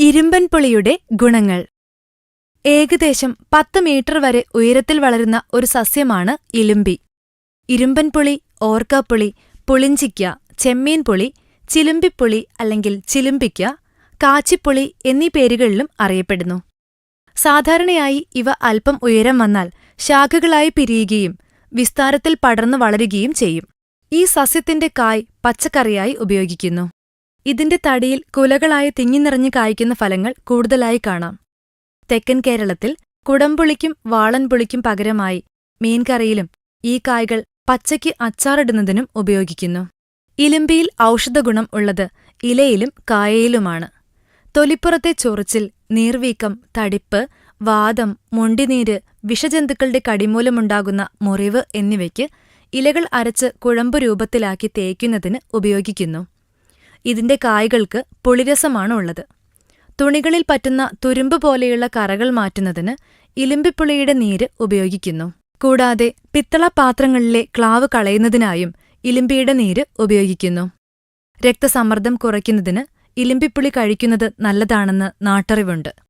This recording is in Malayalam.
ഇരുമ്പൻപുളിയുടെ ഗുണങ്ങൾ. ഏകദേശം 10 മീറ്റർ വരെ ഉയരത്തിൽ വളരുന്ന ഒരു സസ്യമാണ് ഇലുമ്പി. ഇരുമ്പൻപുളി, ഓർക്കാപ്പുളി, പുളിഞ്ചിക്ക, ചെമ്മീൻപുളി, ചിലുമ്പിപ്പുളി അല്ലെങ്കിൽ ചിലുമ്പിക്ക, കാച്ചിപ്പുളി എന്നീ പേരുകളിലും അറിയപ്പെടുന്നു. സാധാരണയായി ഇവ അല്പം ഉയരം വന്നാൽ ശാഖകളായി പിരിയുകയും വിസ്താരത്തിൽ പടർന്നു വളരുകയും ചെയ്യും. ഈ സസ്യത്തിന്റെ കായ് പച്ചക്കറിയായി ഉപയോഗിക്കുന്നു. ഇതിന്റെ തടിയിൽ കുലകളായി തിങ്ങിനിറഞ്ഞു കായ്ക്കുന്ന ഫലങ്ങൾ കൂടുതലായി കാണാം. തെക്കൻ കേരളത്തിൽ കുടംപുളിക്കും വാളൻപുളിക്കും പകരമായി മീൻകറിയിലും ഈ കായ്കൾ പച്ചയ്ക്ക് അച്ചാറിടുന്നതിനും ഉപയോഗിക്കുന്നു. ഇലുമ്പിയിൽ ഔഷധഗുണം ഉള്ളത് ഇലയിലും കായയിലുമാണ്. തൊലിപ്പുറത്തെ ചൊറിച്ചിൽ, നീർവീക്കം, തടിപ്പ്, വാതം, മുണ്ടിനീര്, വിഷജന്തുക്കളുടെ കടിമൂലമുണ്ടാകുന്ന മുറിവ് എന്നിവയ്ക്ക് ഇലകൾ അരച്ച് കുഴമ്പു രൂപത്തിലാക്കി തേയ്ക്കുന്നതിന് ഉപയോഗിക്കുന്നു. ഇതിന്റെ കായ്കൾക്ക് പുളിരസമാണ് ഉള്ളത്. തുണികളിൽ പറ്റുന്ന തുരുമ്പ് പോലെയുള്ള കറകൾ മാറ്റുന്നതിന് ഇലുമ്പിപ്പുളിയുടെ നീര് ഉപയോഗിക്കുന്നു. കൂടാതെ പിത്തള പാത്രങ്ങളിലെ ക്ലാവ് കളയുന്നതിനായും ഇലുമ്പിയുടെ നീര് ഉപയോഗിക്കുന്നു. രക്തസമ്മർദ്ദം കുറയ്ക്കുന്നതിന് ഇലുമ്പിപ്പുളി കഴിക്കുന്നത് നല്ലതാണെന്ന് നാട്ടറിവുണ്ട്.